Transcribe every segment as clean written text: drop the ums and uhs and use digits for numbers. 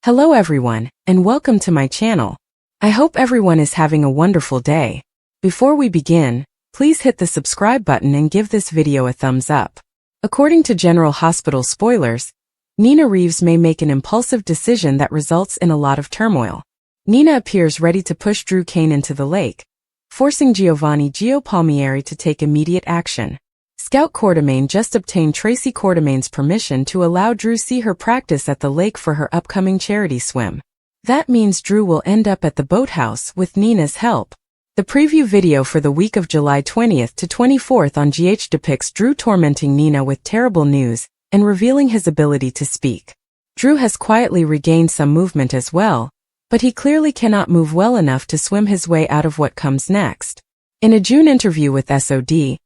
Hello everyone, and welcome to my channel. I hope everyone is having a wonderful day. Before we begin, please hit the subscribe button and give this video a thumbs up. According to General Hospital spoilers, Nina Reeves may make an impulsive decision that results in a lot of turmoil. Nina appears ready to push Drew Cain into the lake, forcing Giovanni Gio Palmieri to take immediate action. Scout Quartermaine just obtained Tracy Quartermaine's permission to allow Drew see her practice at the lake for her upcoming charity swim. That means Drew will end up at the boathouse with Nina's help. The preview video for the week of July 20th to 24th on GH depicts Drew tormenting Nina with terrible news and revealing his ability to speak. Drew has quietly regained some movement as well, but he clearly cannot move well enough to swim his way out of what comes next. In a June interview with SOD,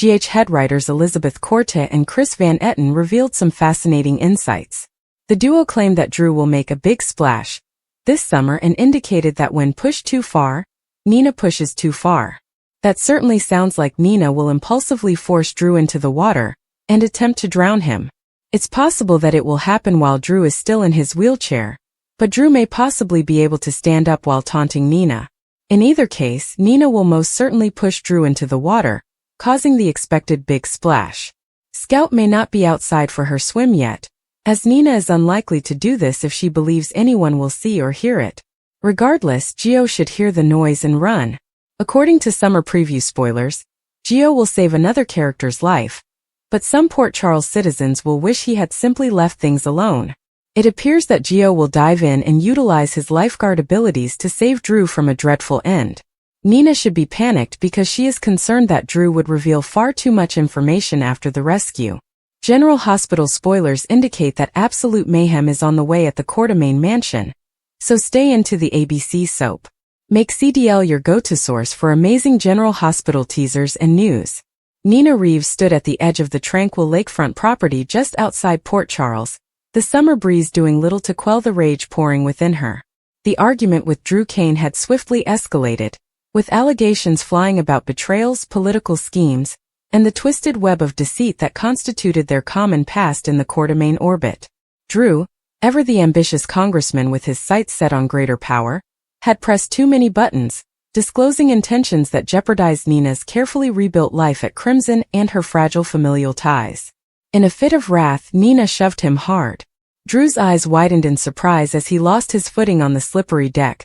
GH head writers Elizabeth Corte and Chris Van Etten revealed some fascinating insights. The duo claimed that Drew will make a big splash this summer and indicated that when pushed too far, Nina pushes too far. That certainly sounds like Nina will impulsively force Drew into the water and attempt to drown him. It's possible that it will happen while Drew is still in his wheelchair, but Drew may possibly be able to stand up while taunting Nina. In either case, Nina will most certainly push Drew into the water, causing the expected big splash. Scout may not be outside for her swim yet, as Nina is unlikely to do this if she believes anyone will see or hear it. Regardless, Gio should hear the noise and run. According to summer preview spoilers, Gio will save another character's life, but some Port Charles citizens will wish he had simply left things alone. It appears that Gio will dive in and utilize his lifeguard abilities to save Drew from a dreadful end. Nina should be panicked because she is concerned that Drew would reveal far too much information after the rescue. General Hospital spoilers indicate that absolute mayhem is on the way at the Quartermaine mansion, so stay into the ABC soap. Make CDL your go-to source for amazing General Hospital teasers and news. Nina Reeves stood at the edge of the tranquil lakefront property just outside Port Charles, the summer breeze doing little to quell the rage pouring within her. The argument with Drew Cain had swiftly escalated, with allegations flying about betrayals, political schemes, and the twisted web of deceit that constituted their common past in the Quartermaine orbit. Drew, ever the ambitious congressman with his sights set on greater power, had pressed too many buttons, disclosing intentions that jeopardized Nina's carefully rebuilt life at Crimson and her fragile familial ties. In a fit of wrath, Nina shoved him hard. Drew's eyes widened in surprise as he lost his footing on the slippery deck,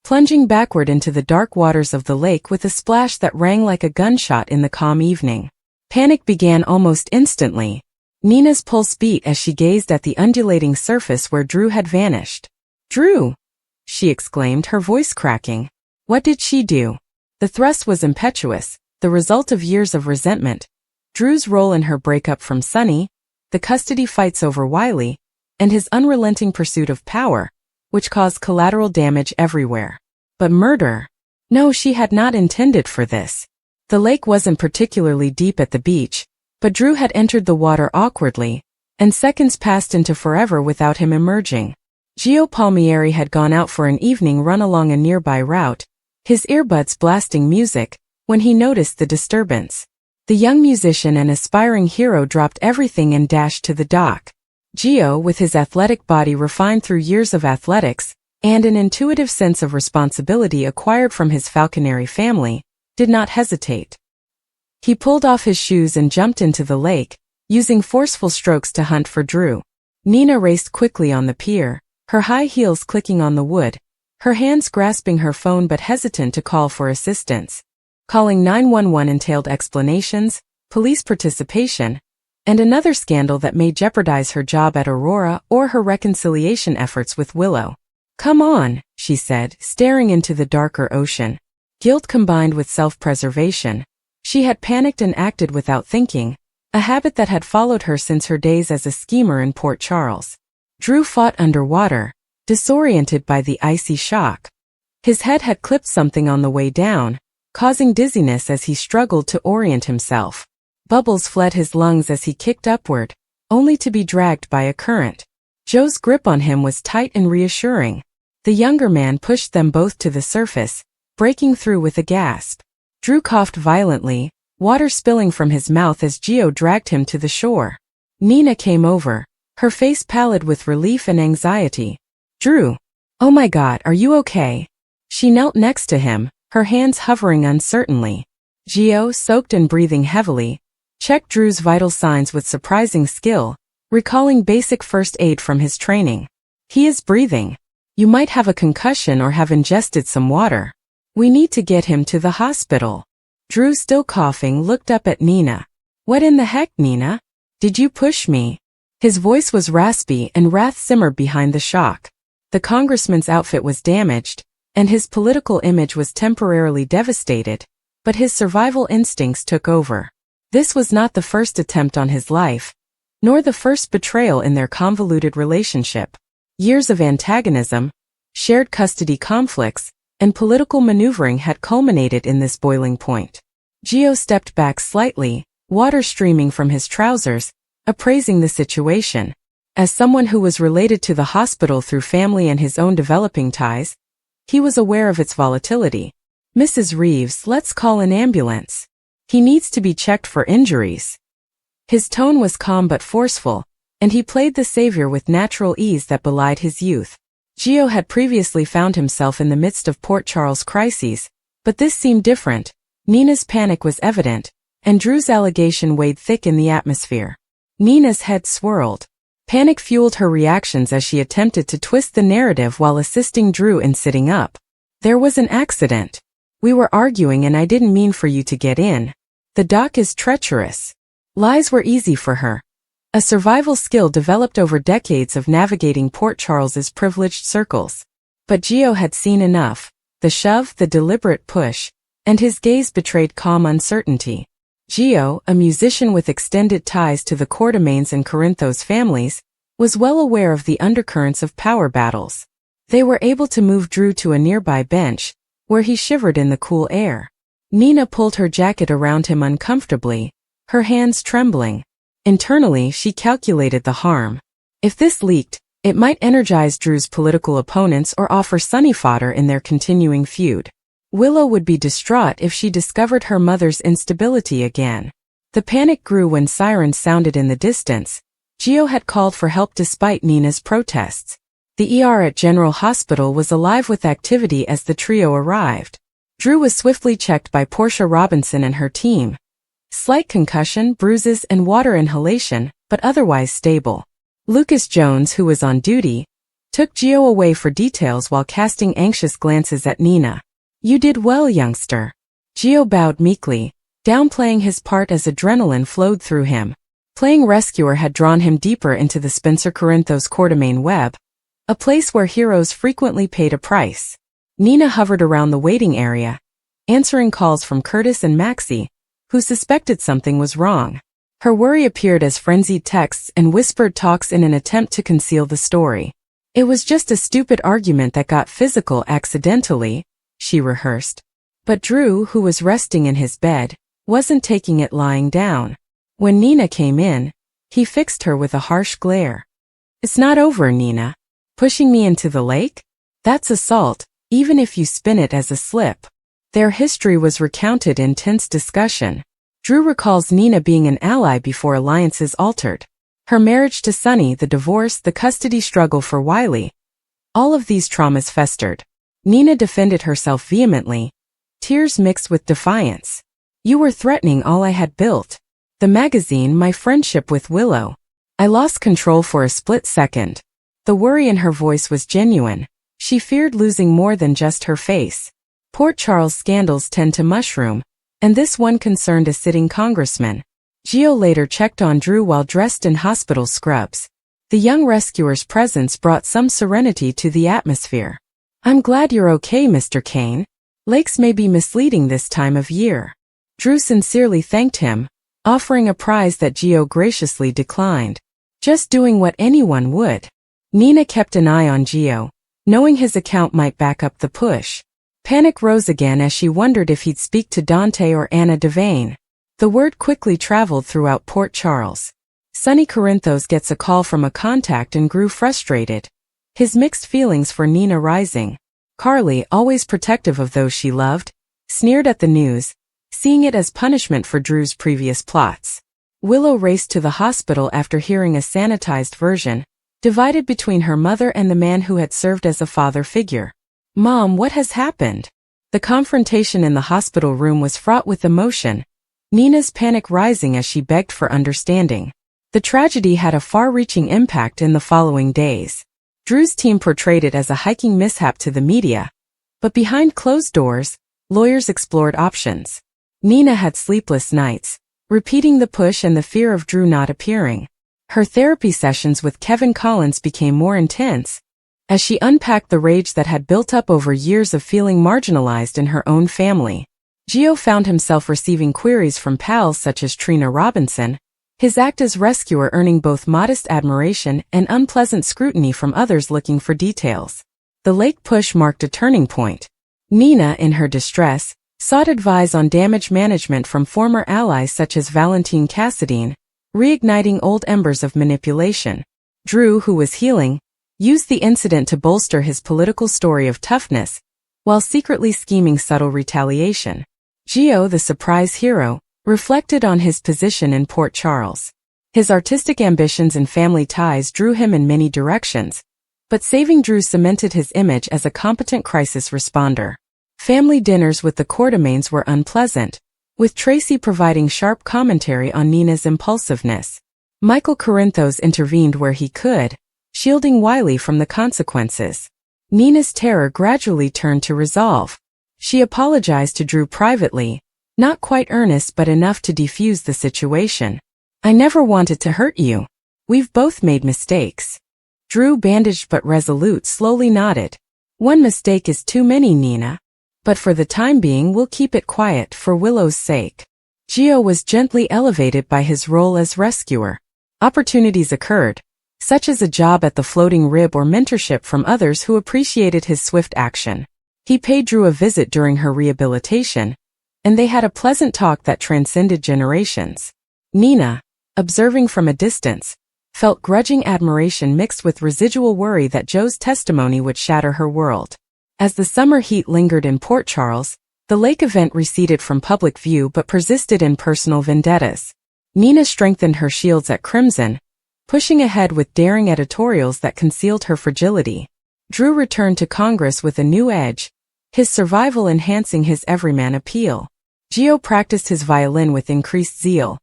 plunging backward into the dark waters of the lake with a splash that rang like a gunshot in the calm evening. Panic began almost instantly. Nina's pulse beat as she gazed at the undulating surface where Drew had vanished. "Drew!" she exclaimed, her voice cracking. What did she do? The thrust was impetuous, the result of years of resentment. Drew's role in her breakup from Sonny, the custody fights over Wiley, and his unrelenting pursuit of power, which caused collateral damage everywhere. But murder? No, she had not intended for this. The lake wasn't particularly deep at the beach, but Drew had entered the water awkwardly, and seconds passed into forever without him emerging. Gio Palmieri had gone out for an evening run along a nearby route, his earbuds blasting music, when he noticed the disturbance. The young musician and aspiring hero dropped everything and dashed to the dock. Gio, with his athletic body refined through years of athletics, and an intuitive sense of responsibility acquired from his falconry family, did not hesitate. He pulled off his shoes and jumped into the lake, using forceful strokes to hunt for Drew. Nina raced quickly on the pier, her high heels clicking on the wood, her hands grasping her phone but hesitant to call for assistance. Calling 911 entailed explanations, police participation, and another scandal that may jeopardize her job at Aurora or her reconciliation efforts with Willow. "Come on," she said, staring into the darker ocean. Guilt combined with self-preservation, she had panicked and acted without thinking, a habit that had followed her since her days as a schemer in Port Charles. Drew fought underwater, disoriented by the icy shock. His head had clipped something on the way down, causing dizziness as he struggled to orient himself. Bubbles fled his lungs as he kicked upward, only to be dragged by a current. Joe's grip on him was tight and reassuring. The younger man pushed them both to the surface, breaking through with a gasp. Drew coughed violently, water spilling from his mouth as Gio dragged him to the shore. Nina came over, her face pallid with relief and anxiety. Drew. Oh my God, are you okay? She knelt next to him, her hands hovering uncertainly. Gio, soaked and breathing heavily, checked Drew's vital signs with surprising skill, recalling basic first aid from his training. He is breathing. You might have a concussion or have ingested some water. We need to get him to the hospital. Drew, still coughing, looked up at Nina. What in the heck, Nina? Did you push me? His voice was raspy and wrath simmered behind the shock. The congressman's outfit was damaged, and his political image was temporarily devastated, but his survival instincts took over. This was not the first attempt on his life, nor the first betrayal in their convoluted relationship. Years of antagonism, shared custody conflicts, and political maneuvering had culminated in this boiling point. Gio stepped back slightly, water streaming from his trousers, appraising the situation. As someone who was related to the hospital through family and his own developing ties, he was aware of its volatility. Mrs. Reeves, let's call an ambulance. He needs to be checked for injuries. His tone was calm but forceful, and he played the savior with natural ease that belied his youth. Gio had previously found himself in the midst of Port Charles crises, but this seemed different. Nina's panic was evident, and Drew's allegation weighed thick in the atmosphere. Nina's head swirled. Panic fueled her reactions as she attempted to twist the narrative while assisting Drew in sitting up. There was an accident. We were arguing and I didn't mean for you to get in. The dock is treacherous. Lies were easy for her. A survival skill developed over decades of navigating Port Charles's privileged circles. But Gio had seen enough, the shove, the deliberate push, and his gaze betrayed calm uncertainty. Gio, a musician with extended ties to the Quartermaines and Corinthos families, was well aware of the undercurrents of power battles. They were able to move Drew to a nearby bench, where he shivered in the cool air. Nina pulled her jacket around him uncomfortably, her hands trembling. Internally, she calculated the harm. If this leaked, it might energize Drew's political opponents or offer Sonny fodder in their continuing feud. Willow would be distraught if she discovered her mother's instability again. The panic grew when sirens sounded in the distance. Gio had called for help despite Nina's protests. The ER at General Hospital was alive with activity as the trio arrived. Drew was swiftly checked by Portia Robinson and her team. Slight concussion, bruises, and water inhalation, but otherwise stable. Lucas Jones, who was on duty, took Gio away for details while casting anxious glances at Nina. You did well, youngster. Gio bowed meekly, downplaying his part as adrenaline flowed through him. Playing rescuer had drawn him deeper into the Spencer Corinthos Quartermaine web, a place where heroes frequently paid a price. Nina hovered around the waiting area, answering calls from Curtis and Maxie, who suspected something was wrong. Her worry appeared as frenzied texts and whispered talks in an attempt to conceal the story. It was just a stupid argument that got physical accidentally, she rehearsed. But Drew, who was resting in his bed, wasn't taking it lying down. When Nina came in, he fixed her with a harsh glare. It's not over, Nina. Pushing me into the lake? That's assault, even if you spin it as a slip. Their history was recounted in tense discussion. Drew recalls Nina being an ally before alliances altered. Her marriage to Sonny, the divorce, the custody struggle for Wiley. All of these traumas festered. Nina defended herself vehemently, tears mixed with defiance. You were threatening all I had built. The magazine, my friendship with Willow. I lost control for a split second. The worry in her voice was genuine. She feared losing more than just her face. Port Charles scandals tend to mushroom, and this one concerned a sitting congressman. Gio later checked on Drew while dressed in hospital scrubs. The young rescuer's presence brought some serenity to the atmosphere. I'm glad you're okay, Mr. Kane. Lakes may be misleading this time of year. Drew sincerely thanked him, offering a prize that Gio graciously declined. Just doing what anyone would. Nina kept an eye on Gio, knowing his account might back up the push. Panic rose again as she wondered if he'd speak to Dante or Anna Devane. The word quickly traveled throughout Port Charles. Sonny Corinthos gets a call from a contact and grew frustrated, his mixed feelings for Nina rising. Carly, always protective of those she loved, sneered at the news, seeing it as punishment for Drew's previous plots. Willow raced to the hospital after hearing a sanitized version, divided between her mother and the man who had served as a father figure. "Mom, what has happened?" The confrontation in the hospital room was fraught with emotion, Nina's panic rising as she begged for understanding. The tragedy had a far-reaching impact in the following days. Drew's team portrayed it as a hiking mishap to the media, but behind closed doors, lawyers explored options. Nina had sleepless nights, repeating the push and the fear of Drew not appearing. Her therapy sessions with Kevin Collins became more intense, as she unpacked the rage that had built up over years of feeling marginalized in her own family. Gio found himself receiving queries from pals such as Trina Robinson, his act as rescuer earning both modest admiration and unpleasant scrutiny from others looking for details. The lake push marked a turning point. Nina, in her distress, sought advice on damage management from former allies such as Valentine Cassadine, reigniting old embers of manipulation. Drew, who was healing, used the incident to bolster his political story of toughness, while secretly scheming subtle retaliation. Gio, the surprise hero, reflected on his position in Port Charles. His artistic ambitions and family ties drew him in many directions, but saving Drew cemented his image as a competent crisis responder. Family dinners with the Quartermains were unpleasant, with Tracy providing sharp commentary on Nina's impulsiveness. Michael Corinthos intervened where he could, shielding Wiley from the consequences. Nina's terror gradually turned to resolve. She apologized to Drew privately, not quite earnest but enough to defuse the situation. "I never wanted to hurt you. We've both made mistakes." Drew, bandaged but resolute, slowly nodded. "One mistake is too many, Nina. But for the time being we'll keep it quiet for Willow's sake." Gio was gently elevated by his role as rescuer. Opportunities occurred, such as a job at the Floating Rib or mentorship from others who appreciated his swift action. He paid Drew a visit during her rehabilitation, and they had a pleasant talk that transcended generations. Nina, observing from a distance, felt grudging admiration mixed with residual worry that Joe's testimony would shatter her world. As the summer heat lingered in Port Charles, the lake event receded from public view but persisted in personal vendettas. Nina strengthened her shields at Crimson, pushing ahead with daring editorials that concealed her fragility. Drew returned to Congress with a new edge, his survival enhancing his everyman appeal. Gio practiced his violin with increased zeal,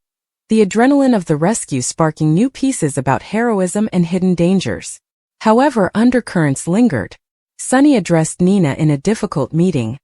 the adrenaline of the rescue sparking new pieces about heroism and hidden dangers. However, undercurrents lingered. Sonny addressed Nina in a difficult meeting,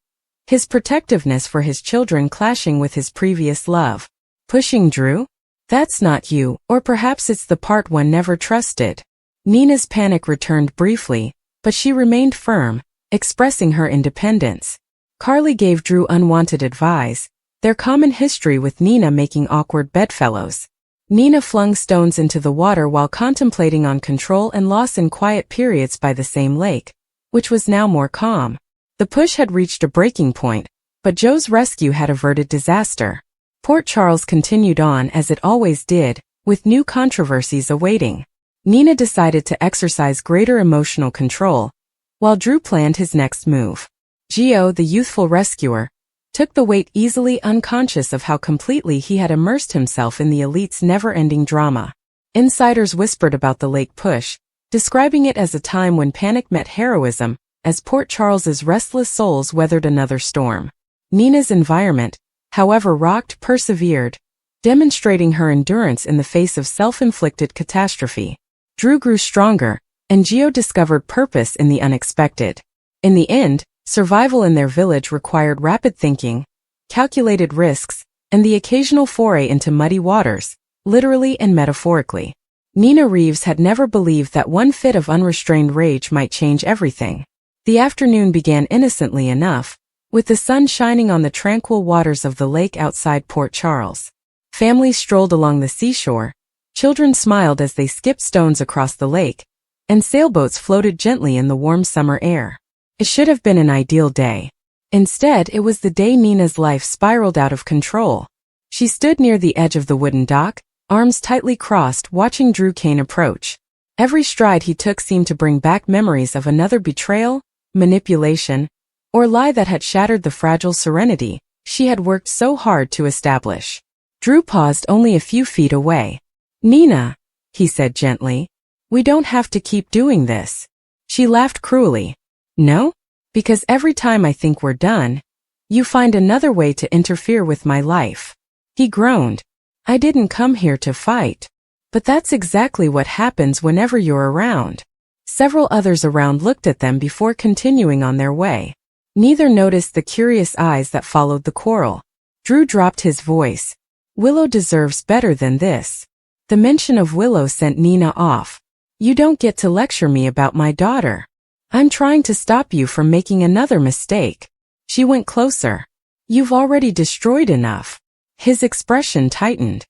his protectiveness for his children clashing with his previous love. "Pushing Drew? That's not you, or perhaps it's the part one never trusted." Nina's panic returned briefly, but she remained firm, expressing her independence. Carly gave Drew unwanted advice, their common history with Nina making awkward bedfellows. Nina flung stones into the water while contemplating on control and loss in quiet periods by the same lake, which was now more calm. The push had reached a breaking point, but Joe's rescue had averted disaster. Port Charles continued on as it always did, with new controversies awaiting. Nina decided to exercise greater emotional control, while Drew planned his next move. Gio, the youthful rescuer, took the weight easily, unconscious of how completely he had immersed himself in the elite's never-ending drama. Insiders whispered about the lake push, describing it as a time when panic met heroism, as Port Charles's restless souls weathered another storm. Nina's environment, however rocked, persevered, demonstrating her endurance in the face of self-inflicted catastrophe. Drew grew stronger, and Gio discovered purpose in the unexpected. In the end, survival in their village required rapid thinking, calculated risks, and the occasional foray into muddy waters, literally and metaphorically. Nina Reeves had never believed that one fit of unrestrained rage might change everything. The afternoon began innocently enough, with the sun shining on the tranquil waters of the lake outside Port Charles. Families strolled along the seashore, children smiled as they skipped stones across the lake, and sailboats floated gently in the warm summer air. It should have been an ideal day. Instead, it was the day Nina's life spiraled out of control. She stood near the edge of the wooden dock, arms tightly crossed, watching Drew Kane approach. Every stride he took seemed to bring back memories of another betrayal, manipulation, or lie that had shattered the fragile serenity she had worked so hard to establish. Drew paused only a few feet away. "Nina," he said gently, We don't have to keep doing this. She laughed cruelly. No? Because every time I think we're done, you find another way to interfere with my life. He groaned. I didn't come here to fight. But that's exactly what happens whenever you're around. Several others around looked at them before continuing on their way. Neither noticed the curious eyes that followed the quarrel. Drew dropped his voice. Willow deserves better than this. The mention of Willow sent Nina off. You don't get to lecture me about my daughter. I'm trying to stop you from making another mistake. She went closer. You've already destroyed enough. His expression tightened.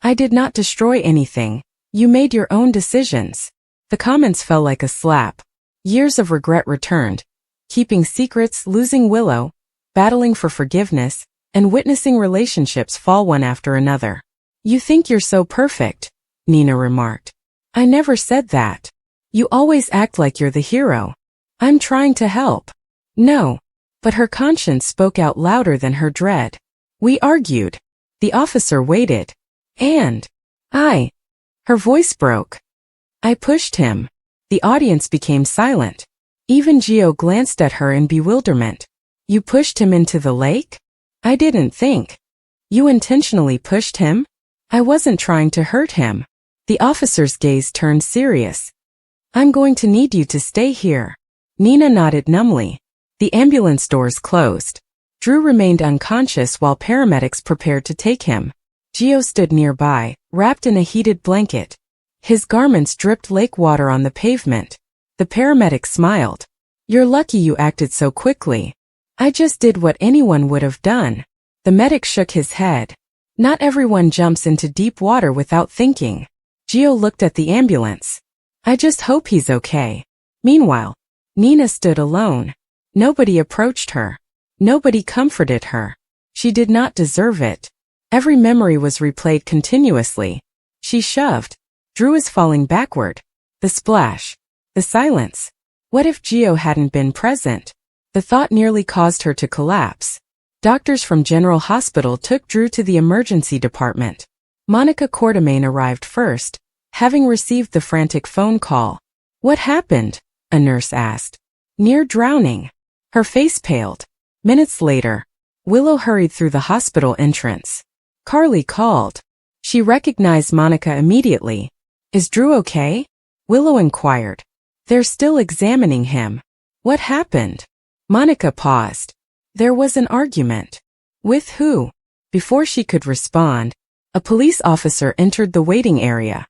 I did not destroy anything. You made your own decisions. The comments fell like a slap. Years of regret returned. Keeping secrets, losing Willow, battling for forgiveness, and witnessing relationships fall one after another. You think you're so perfect, Nina remarked. I never said that. You always act like you're the hero. I'm trying to help. No. But her conscience spoke out louder than her dread. We argued. The officer waited. And her voice broke. I pushed him. The audience became silent. Even Gio glanced at her in bewilderment. You pushed him into the lake? I didn't think. You intentionally pushed him? I wasn't trying to hurt him. The officer's gaze turned serious. I'm going to need you to stay here. Nina nodded numbly. The ambulance doors closed. Drew remained unconscious while paramedics prepared to take him. Gio stood nearby, wrapped in a heated blanket. His garments dripped lake water on the pavement. The paramedic smiled. You're lucky you acted so quickly. I just did what anyone would have done. The medic shook his head. Not everyone jumps into deep water without thinking. Gio looked at the ambulance. I just hope he's okay. Meanwhile, Nina stood alone. Nobody approached her. Nobody comforted her. She did not deserve it. Every memory was replayed continuously. She shoved. Drew is falling backward. The splash. The silence. What if Gio hadn't been present? The thought nearly caused her to collapse. Doctors from General Hospital took Drew to the emergency department. Monica Quartermain arrived first, having received the frantic phone call. What happened? A nurse asked. Near drowning. Her face paled. Minutes later, Willow hurried through the hospital entrance. Carly called. She recognized Monica immediately. Is Drew okay? Willow inquired. They're still examining him. What happened? Monica paused. There was an argument. With who? Before she could respond, a police officer entered the waiting area.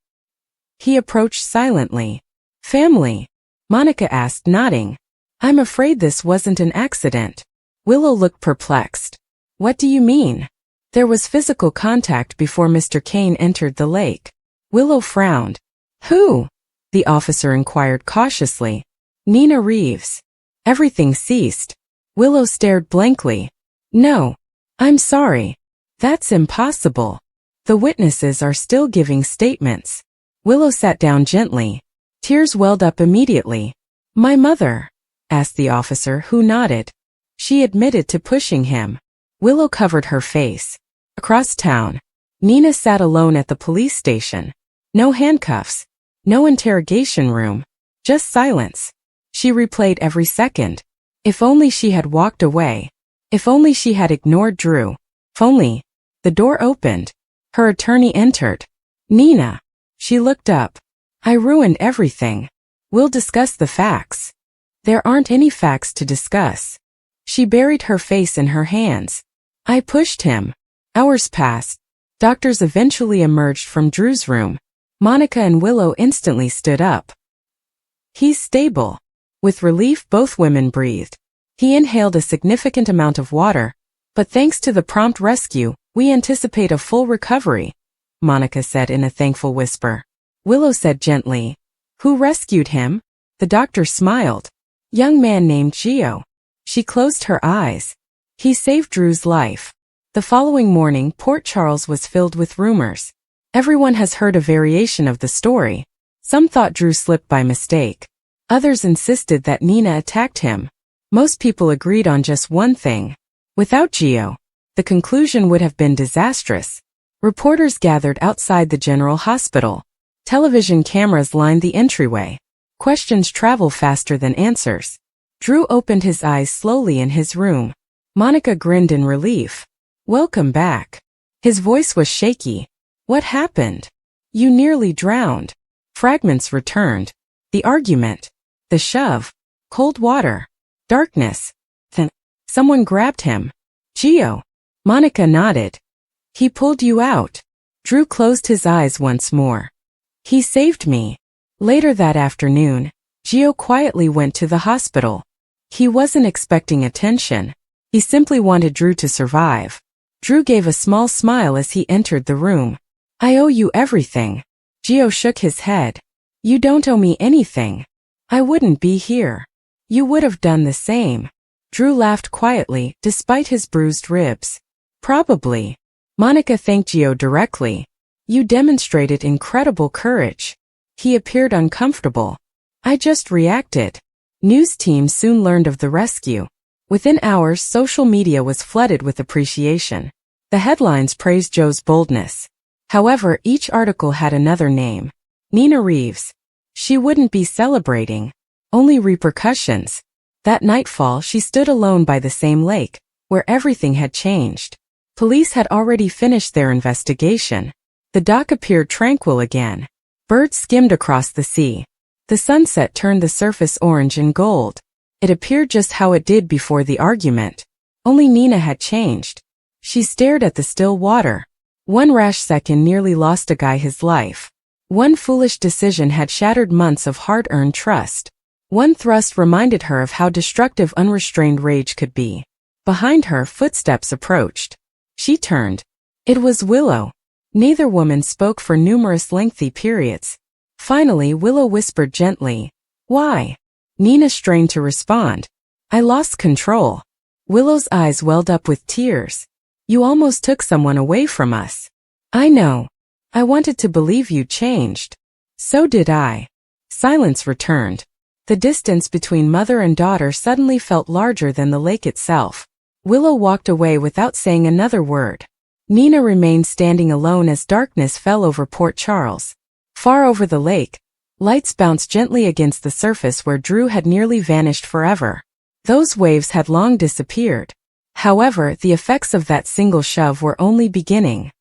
He approached silently. Family? Monica asked, nodding. I'm afraid this wasn't an accident. Willow looked perplexed. What do you mean? There was physical contact before Mr. Kane entered the lake. Willow frowned. Who? The officer inquired cautiously. Nina Reeves. Everything ceased. Willow stared blankly. No. I'm sorry. That's impossible. The witnesses are still giving statements. Willow sat down gently. Tears welled up immediately. My mother? Asked the officer, who nodded. She admitted to pushing him. Willow covered her face. Across town, Nina sat alone at the police station. No handcuffs. No interrogation room. Just silence. She replayed every second. If only she had walked away. If only she had ignored Drew. If only. The door opened. Her attorney entered. Nina. She looked up. I ruined everything. We'll discuss the facts. There aren't any facts to discuss. She buried her face in her hands. I pushed him. Hours passed. Doctors eventually emerged from Drew's room. Monica and Willow instantly stood up. He's stable. With relief, both women breathed. He inhaled a significant amount of water, but thanks to the prompt rescue, we anticipate a full recovery, Monica said in a thankful whisper. Willow said gently, Who rescued him? The doctor smiled. Young man named Gio. She closed her eyes. He saved Drew's life. The following morning, Port Charles was filled with rumors. Everyone has heard a variation of the story. Some thought Drew slipped by mistake. Others insisted that Nina attacked him. Most people agreed on just one thing. Without Gio, the conclusion would have been disastrous. Reporters gathered outside the General Hospital. Television cameras lined the entryway. Questions travel faster than answers. Drew opened his eyes slowly in his room. Monica grinned in relief. "Welcome back." His voice was shaky. "What happened? You nearly drowned." Fragments returned. The argument. The shove. Cold water. Darkness. Then, someone grabbed him. "Gio." Monica nodded. "He pulled you out." Drew closed his eyes once more. "He saved me." Later that afternoon, Gio quietly went to the hospital. He wasn't expecting attention. He simply wanted Drew to survive. Drew gave a small smile as he entered the room. "I owe you everything." Gio shook his head. "You don't owe me anything. I wouldn't be here. You would have done the same." Drew laughed quietly, despite his bruised ribs. "Probably." Monica thanked Gio directly. "You demonstrated incredible courage." He appeared uncomfortable. "I just reacted." News teams soon learned of the rescue. Within hours, social media was flooded with appreciation. The headlines praised Joe's boldness. However, each article had another name. Nina Reeves. She wouldn't be celebrating. Only repercussions. That nightfall, she stood alone by the same lake, where everything had changed. Police had already finished their investigation. The dock appeared tranquil again. Birds skimmed across the sea. The sunset turned the surface orange and gold. It appeared just how it did before the argument. Only Nina had changed. She stared at the still water. One rash second nearly lost a guy his life. One foolish decision had shattered months of hard-earned trust. One thrust reminded her of how destructive unrestrained rage could be. Behind her, footsteps approached. She turned. It was Willow. Neither woman spoke for numerous lengthy periods. Finally, Willow whispered gently, "Why?" Nina strained to respond. "I lost control." Willow's eyes welled up with tears. "You almost took someone away from us." "I know. I wanted to believe you changed." "So did I." Silence returned. The distance between mother and daughter suddenly felt larger than the lake itself. Willow walked away without saying another word. Nina remained standing alone as darkness fell over Port Charles. Far over the lake, lights bounced gently against the surface where Drew had nearly vanished forever. Those waves had long disappeared. However, the effects of that single shove were only beginning.